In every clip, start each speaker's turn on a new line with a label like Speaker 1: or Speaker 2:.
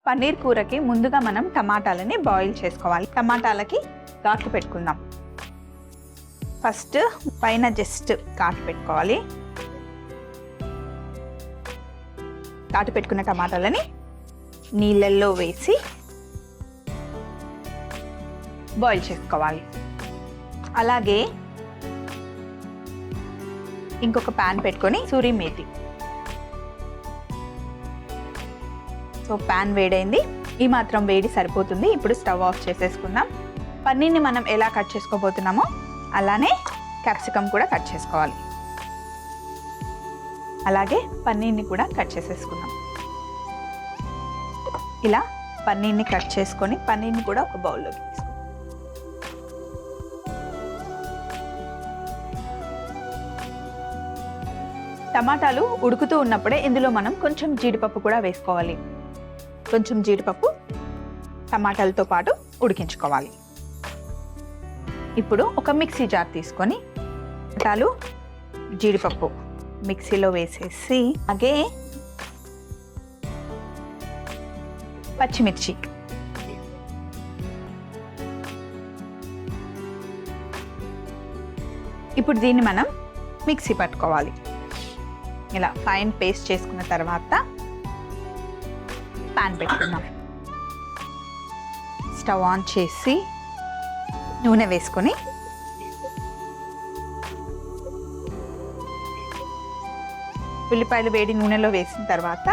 Speaker 1: పన్నీర్ కూరకి ముందుగా మనం టమాటాలని బాయిల్ చేసుకోవాలి. టమాటాలకి ఘాట్లు పెట్టుకుందాం. ఫస్ట్ పైన జస్ట్ ఘాటు పెట్టుకోవాలి. ఘాటు పెట్టుకున్న టమాటాలని నీళ్ళల్లో వేసి బాయిల్ చేసుకోవాలి. అలాగే ఇంకొక ప్యాన్ పెట్టుకొని సూరి మేతి. సో ప్యాన్ వేడైంది. ఈ మాత్రం వేడి సరిపోతుంది. ఇప్పుడు స్టవ్ ఆఫ్ చేసేసుకుందాం. పన్నీర్ని మనం ఎలా కట్ చేసుకోబోతున్నామో అలానే క్యాప్సికమ్ కూడా కట్ చేసుకోవాలి. అలాగే పన్నీర్ని కూడా కట్ చేసేసుకుందాం. ఇలా పన్నీర్ని కట్ చేసుకొని పన్నీర్ని కూడా ఒక బౌల్లోకి తీసుకుందాం. టమాటాలు ఉడుకుతూ ఉన్నప్పుడే ఇందులో మనం కొంచెం జీడిపప్పు కూడా వేసుకోవాలి. కొంచెం జీడిపప్పు టమాటాలతో పాటు ఉడికించుకోవాలి. ఇప్పుడు ఒక మిక్సీ జార్ తీసుకొని టమాటాలు జీడిపప్పు మిక్సీలో వేసేసి అలాగే పచ్చిమిర్చి ఇప్పుడు దీన్ని మనం మిక్సీ పట్టుకోవాలి. ఇలా ఫైన్ పేస్ట్ చేసుకున్న తర్వాత ప్యాన్ పెట్టుకుందాం. స్టవ్ ఆన్ చేసి నూనె వేసుకొని ఉల్లిపాయలు వేడి నూనెలో వేసిన తర్వాత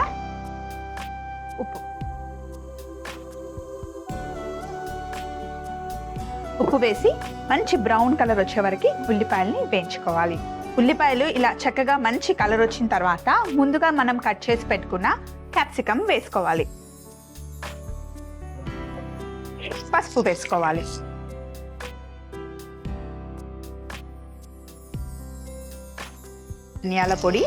Speaker 1: ఉప్పు వేసి మంచి బ్రౌన్ కలర్ వచ్చే వరకు ఉల్లిపాయలని వేయించుకోవాలి. ఉల్లిపాయలు ఇలా చక్కగా మంచి కలర్ వచ్చిన తర్వాత ముందుగా మనం కట్ చేసి పెట్టుకున్న క్యాప్సికమ్ వేసుకోవాలి. పసుపు వేసుకోవాలి. ధనియాల పొడి,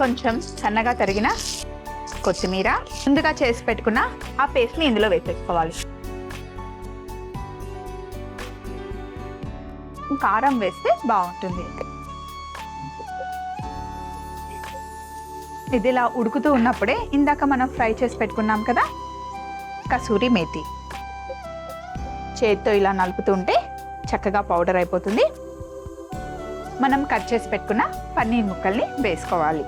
Speaker 1: కొంచెం సన్నగా తరిగిన కొత్తిమీర, ముందుగా చేసి పెట్టుకున్న ఆ పేస్ట్ని ఇందులో వేసేసుకోవాలి. కారం వేస్తే బాగుంటుంది. ఇది ఇలా ఉడుకుతూ ఉన్నప్పుడే ఇందాక మనం ఫ్రై చేసి పెట్టుకున్నాం కదా కసూరి మేతి చేతితో ఇలా నలుపుతుంటే చక్కగా పౌడర్ అయిపోతుంది. మనం కట్ చేసి పెట్టుకున్న పన్నీర్ ముక్కల్ని వేసుకోవాలి.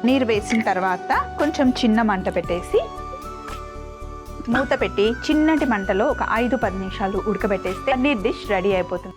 Speaker 1: నీరు వేసిన తర్వాత కొంచెం చిన్న మంట పెట్టేసి మూత పెట్టి చిన్నటి మంటలో ఒక 5-10 నిమిషాలు ఉడకబెట్టేస్తే పన్నీర్ డిష్ రెడీ అయిపోతుంది.